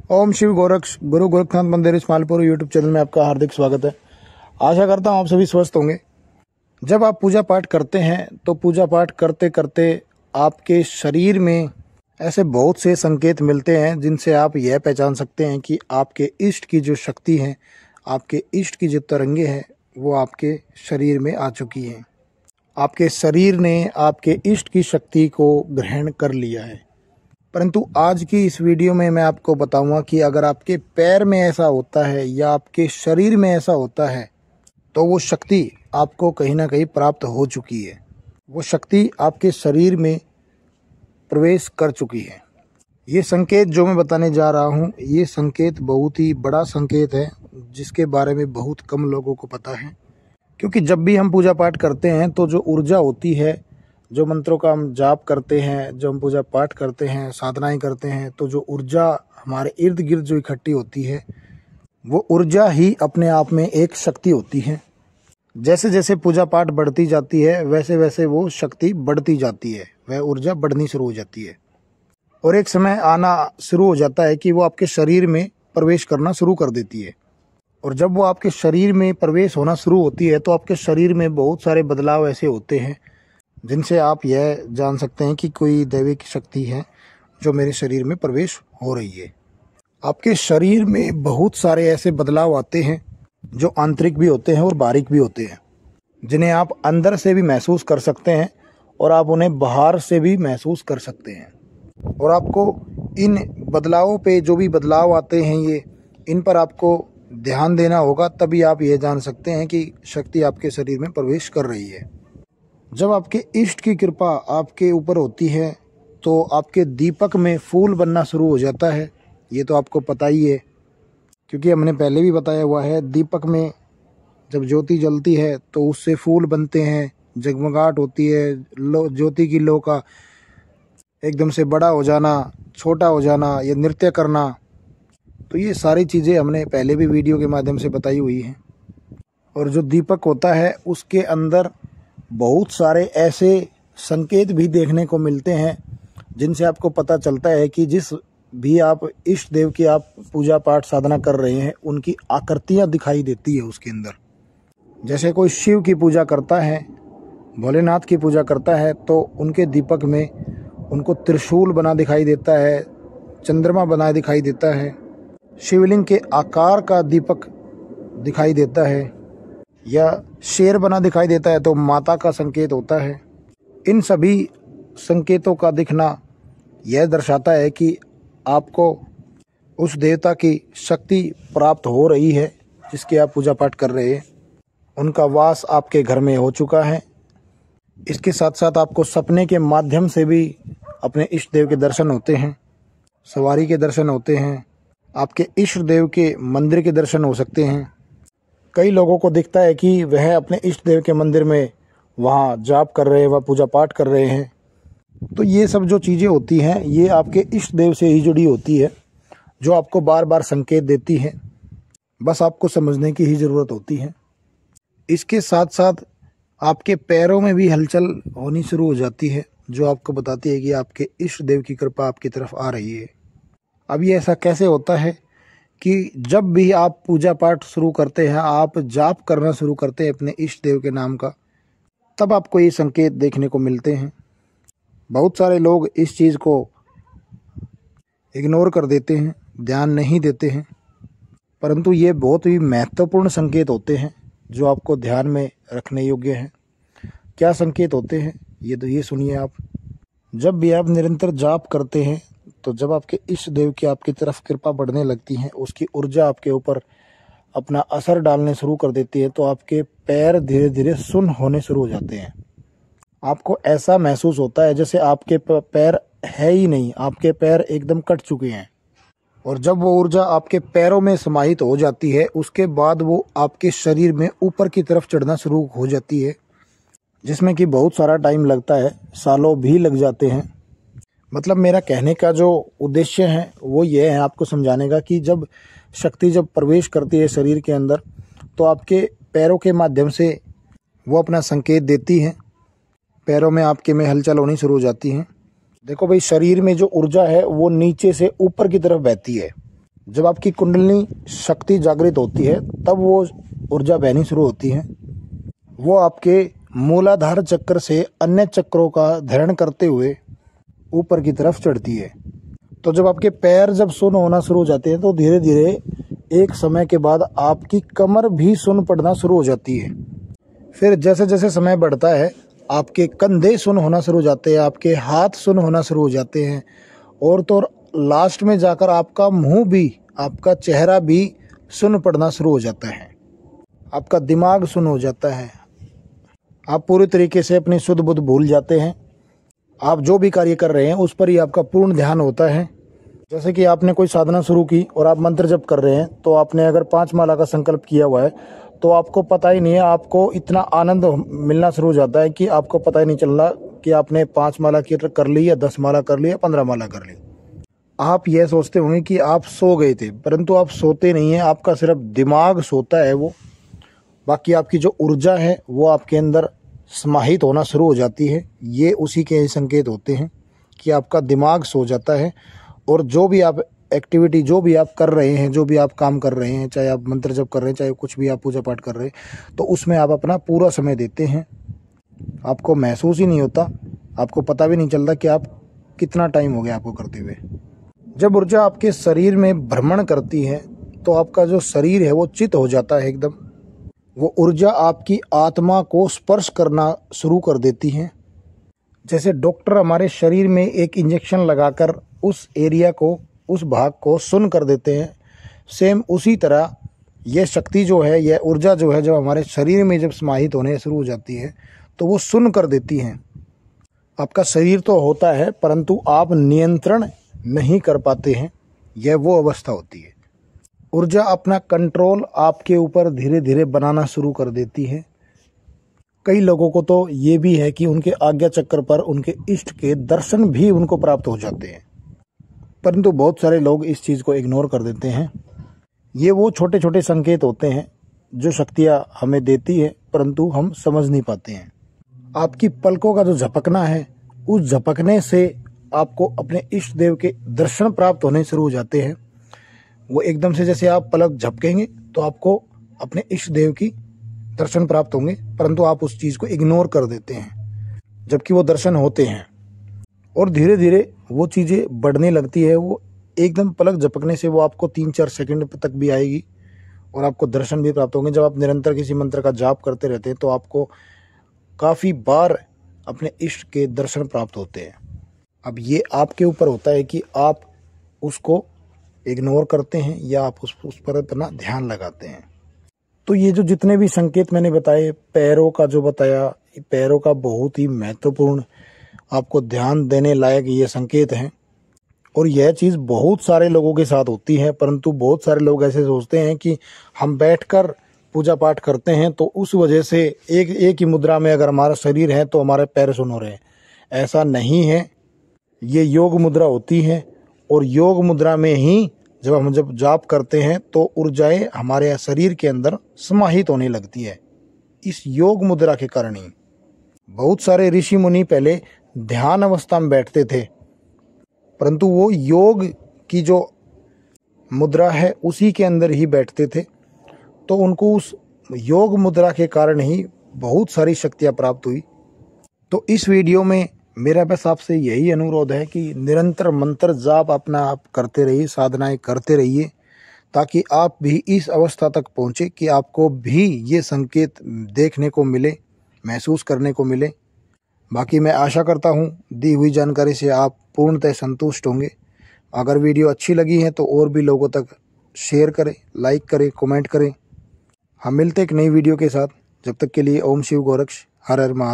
ओम शिव गोरक्ष गुरु गोरखनाथ मंदिर Ismailpur YouTube channel में आपका हार्दिक स्वागत है। आशा करता हूँ आप सभी स्वस्थ होंगे। जब आप पूजा पाठ करते हैं तो पूजा पाठ करते करते आपके शरीर में ऐसे बहुत से संकेत मिलते हैं जिनसे आप यह पहचान सकते हैं कि आपके इष्ट की जो शक्ति है, आपके इष्ट की जो तरंगे हैं वो आपके शरीर में आ चुकी हैं। आपके शरीर ने आपके इष्ट की शक्ति को ग्रहण कर लिया है। परंतु आज की इस वीडियो में मैं आपको बताऊंगा कि अगर आपके पैर में ऐसा होता है या आपके शरीर में ऐसा होता है तो वो शक्ति आपको कहीं ना कहीं प्राप्त हो चुकी है। वो शक्ति आपके शरीर में प्रवेश कर चुकी है। ये संकेत जो मैं बताने जा रहा हूँ, ये संकेत बहुत ही बड़ा संकेत है जिसके बारे में बहुत कम लोगों को पता है। क्योंकि जब भी हम पूजा पाठ करते हैं तो जो ऊर्जा होती है, जो मंत्रों का हम जाप करते हैं, जो हम पूजा पाठ करते हैं, साधनाएं करते हैं, तो जो ऊर्जा हमारे इर्द गिर्द जो इकट्ठी होती है वो ऊर्जा ही अपने आप में एक शक्ति होती है। जैसे जैसे पूजा पाठ बढ़ती जाती है वैसे वैसे वो शक्ति बढ़ती जाती है, वह ऊर्जा बढ़नी शुरू हो जाती है और एक समय आना शुरू हो जाता है कि वो आपके शरीर में प्रवेश करना शुरू कर देती है। और जब वो आपके शरीर में प्रवेश होना शुरू होती है तो आपके शरीर में बहुत सारे बदलाव ऐसे होते हैं जिनसे आप यह जान सकते हैं कि कोई दैविक शक्ति है जो मेरे शरीर में प्रवेश हो रही है। आपके शरीर में बहुत सारे ऐसे बदलाव आते हैं जो आंतरिक भी होते हैं और बाहरिक भी होते हैं, जिन्हें आप अंदर से भी महसूस कर सकते हैं और आप उन्हें बाहर से भी महसूस कर सकते हैं। और आपको इन बदलावों पे जो भी बदलाव आते हैं इन पर आपको ध्यान देना होगा, तभी आप ये जान सकते हैं कि शक्ति आपके शरीर में प्रवेश कर रही है। जब आपके इष्ट की कृपा आपके ऊपर होती है तो आपके दीपक में फूल बनना शुरू हो जाता है। ये तो आपको पता ही है क्योंकि हमने पहले भी बताया हुआ है। दीपक में जब ज्योति जलती है तो उससे फूल बनते हैं, जगमगाहट होती है, ज्योति की लो का एकदम से बड़ा हो जाना, छोटा हो जाना, ये नृत्य करना, तो ये सारी चीज़ें हमने पहले भी वीडियो के माध्यम से बताई हुई हैं। और जो दीपक होता है उसके अंदर बहुत सारे ऐसे संकेत भी देखने को मिलते हैं जिनसे आपको पता चलता है कि जिस भी आप इष्ट देव की आप पूजा पाठ साधना कर रहे हैं उनकी आकृतियां दिखाई देती है उसके अंदर। जैसे कोई शिव की पूजा करता है, भोलेनाथ की पूजा करता है तो उनके दीपक में उनको त्रिशूल बना दिखाई देता है, चंद्रमा बना दिखाई देता है, शिवलिंग के आकार का दीपक दिखाई देता है या शेर बना दिखाई देता है तो माता का संकेत होता है। इन सभी संकेतों का दिखना यह दर्शाता है कि आपको उस देवता की शक्ति प्राप्त हो रही है जिसकी आप पूजा पाठ कर रहे हैं। उनका वास आपके घर में हो चुका है। इसके साथ साथ आपको सपने के माध्यम से भी अपने इष्ट देव के दर्शन होते हैं, सवारी के दर्शन होते हैं, आपके इष्ट देव के मंदिर के दर्शन हो सकते हैं। कई लोगों को दिखता है कि वह अपने इष्ट देव के मंदिर में वहाँ जाप कर रहे हैं, वह पूजा पाठ कर रहे हैं। तो ये सब जो चीज़ें होती हैं ये आपके इष्ट देव से ही जुड़ी होती है, जो आपको बार बार संकेत देती है। बस आपको समझने की ही ज़रूरत होती है। इसके साथ साथ आपके पैरों में भी हलचल होनी शुरू हो जाती है जो आपको बताती है कि आपके इष्ट देव की कृपा आपकी तरफ आ रही है। अब ये ऐसा कैसे होता है कि जब भी आप पूजा पाठ शुरू करते हैं, आप जाप करना शुरू करते हैं अपने इष्ट देव के नाम का, तब आपको ये संकेत देखने को मिलते हैं। बहुत सारे लोग इस चीज़ को इग्नोर कर देते हैं, ध्यान नहीं देते हैं, परंतु ये बहुत ही महत्वपूर्ण संकेत होते हैं जो आपको ध्यान में रखने योग्य हैं। क्या संकेत होते हैं ये सुनिए आप। जब भी आप निरंतर जाप करते हैं तो जब आपके इष्ट देव की आपकी तरफ कृपा बढ़ने लगती है, उसकी ऊर्जा आपके ऊपर अपना असर डालने शुरू कर देती है, तो आपके पैर धीरे धीरे सुन्न होने शुरू हो जाते हैं। आपको ऐसा महसूस होता है जैसे आपके पैर है ही नहीं, आपके पैर एकदम कट चुके हैं। और जब वो ऊर्जा आपके पैरों में समाहित हो जाती है उसके बाद वो आपके शरीर में ऊपर की तरफ चढ़ना शुरू हो जाती है, जिसमें कि बहुत सारा टाइम लगता है, सालों भी लग जाते हैं। मतलब मेरा कहने का जो उद्देश्य है वो ये है आपको समझाने का कि जब शक्ति जब प्रवेश करती है शरीर के अंदर तो आपके पैरों के माध्यम से वो अपना संकेत देती है। पैरों में आपके में हलचल होनी शुरू हो जाती है। देखो भाई, शरीर में जो ऊर्जा है वो नीचे से ऊपर की तरफ बहती है। जब आपकी कुंडलिनी शक्ति जागृत होती है तब वो ऊर्जा बहनी शुरू होती है। वो आपके मूलाधार चक्र से अन्य चक्रों का धारण करते हुए ऊपर की तरफ चढ़ती है। तो जब आपके पैर जब सुन्न होना शुरू हो जाते हैं तो धीरे धीरे एक समय के बाद आपकी कमर भी सुन्न पड़ना शुरू हो जाती है। फिर जैसे जैसे समय बढ़ता है आपके कंधे सुन्न होना शुरू हो जाते हैं, आपके हाथ सुन्न होना शुरू हो जाते हैं, और तो लास्ट में जाकर आपका मुंह भी, आपका चेहरा भी सुन्न पड़ना शुरू हो जाता है। आपका दिमाग सुन्न हो जाता है। आप पूरी तरीके से अपनी शुद्ध बुद्ध भूल जाते हैं। आप जो भी कार्य कर रहे हैं उस पर ही आपका पूर्ण ध्यान होता है। जैसे कि आपने कोई साधना शुरू की और आप मंत्र जप कर रहे हैं, तो आपने अगर 5 माला का संकल्प किया हुआ है तो आपको पता ही नहीं है, आपको इतना आनंद मिलना शुरू हो जाता है कि आपको पता ही नहीं चल रहा कि आपने 5 माला कर ली या 10 माला कर ली या 15 माला कर ली। आप यह सोचते होंगे कि आप सो गए थे, परंतु आप सोते नहीं हैं, आपका सिर्फ दिमाग सोता है। वो बाकी आपकी जो ऊर्जा है वो आपके अंदर समाहित होना शुरू हो जाती है। ये उसी के संकेत होते हैं कि आपका दिमाग सो जाता है, और जो भी आप एक्टिविटी, जो भी आप कर रहे हैं, जो भी आप काम कर रहे हैं, चाहे आप मंत्र जप कर रहे हैं, चाहे कुछ भी आप पूजा पाठ कर रहे हैं, तो उसमें आप अपना पूरा समय देते हैं। आपको महसूस ही नहीं होता, आपको पता भी नहीं चलता कि आप कितना टाइम हो गया आपको करते हुए। जब ऊर्जा आपके शरीर में भ्रमण करती है तो आपका जो शरीर है वो चित हो जाता है एकदम। वो ऊर्जा आपकी आत्मा को स्पर्श करना शुरू कर देती है। जैसे डॉक्टर हमारे शरीर में एक इंजेक्शन लगाकर उस एरिया को, उस भाग को सुन्न कर देते हैं, सेम उसी तरह यह शक्ति जो है, यह ऊर्जा जो है, जब हमारे शरीर में जब समाहित होने शुरू हो जाती है तो वो सुन्न कर देती हैं। आपका शरीर तो होता है परंतु आप नियंत्रण नहीं कर पाते हैं। यह वो अवस्था होती है। ऊर्जा अपना कंट्रोल आपके ऊपर धीरे धीरे बनाना शुरू कर देती है। कई लोगों को तो ये भी है कि उनके आज्ञा चक्र पर उनके इष्ट के दर्शन भी उनको प्राप्त हो जाते हैं, परंतु बहुत सारे लोग इस चीज़ को इग्नोर कर देते हैं। ये वो छोटे छोटे संकेत होते हैं जो शक्तियाँ हमें देती है, परंतु हम समझ नहीं पाते हैं। आपकी पलकों का जो झपकना है, उस झपकने से आपको अपने इष्ट देव के दर्शन प्राप्त होने शुरू हो जाते हैं। वो एकदम से जैसे आप पलक झपकेंगे तो आपको अपने इष्ट देव की दर्शन प्राप्त होंगे, परंतु आप उस चीज़ को इग्नोर कर देते हैं, जबकि वो दर्शन होते हैं। और धीरे धीरे वो चीज़ें बढ़ने लगती है। वो एकदम पलक झपकने से वो आपको 3-4 सेकंड तक भी आएगी और आपको दर्शन भी प्राप्त होंगे। जब आप निरंतर किसी मंत्र का जाप करते रहते हैं तो आपको काफ़ी बार अपने इष्ट के दर्शन प्राप्त होते हैं। अब ये आपके ऊपर होता है कि आप उसको इग्नोर करते हैं या आप उस पर अपना ध्यान लगाते हैं। तो ये जो जितने भी संकेत मैंने बताए, पैरों का जो बताया, पैरों का बहुत ही महत्वपूर्ण आपको ध्यान देने लायक ये संकेत हैं। और यह चीज़ बहुत सारे लोगों के साथ होती है, परंतु बहुत सारे लोग ऐसे सोचते हैं कि हम बैठकर पूजा पाठ करते हैं तो उस वजह से एक ही मुद्रा में अगर हमारा शरीर है तो हमारे पैर सुन्न हो रहे हैं। ऐसा नहीं है। ये योग मुद्रा होती है, और योग मुद्रा में ही जब जाप करते हैं तो ऊर्जाएं हमारे शरीर के अंदर समाहित होने लगती है। इस योग मुद्रा के कारण ही बहुत सारे ऋषि मुनि पहले ध्यान अवस्था में बैठते थे, परंतु वो योग की जो मुद्रा है उसी के अंदर ही बैठते थे, तो उनको उस योग मुद्रा के कारण ही बहुत सारी शक्तियाँ प्राप्त हुई। तो इस वीडियो में मेरा बस आपसे यही अनुरोध है कि निरंतर मंत्र जाप अपना आप करते रहिए, साधनाएं करते रहिए, ताकि आप भी इस अवस्था तक पहुँचे कि आपको भी ये संकेत देखने को मिले, महसूस करने को मिले। बाकी मैं आशा करता हूँ दी हुई जानकारी से आप पूर्णतः संतुष्ट होंगे। अगर वीडियो अच्छी लगी है तो और भी लोगों तक शेयर करें, लाइक करें, कमेंट करें। हम मिलते एक नई वीडियो के साथ। जब तक के लिए ओम शिव गोरक्ष, हर हर महादेव।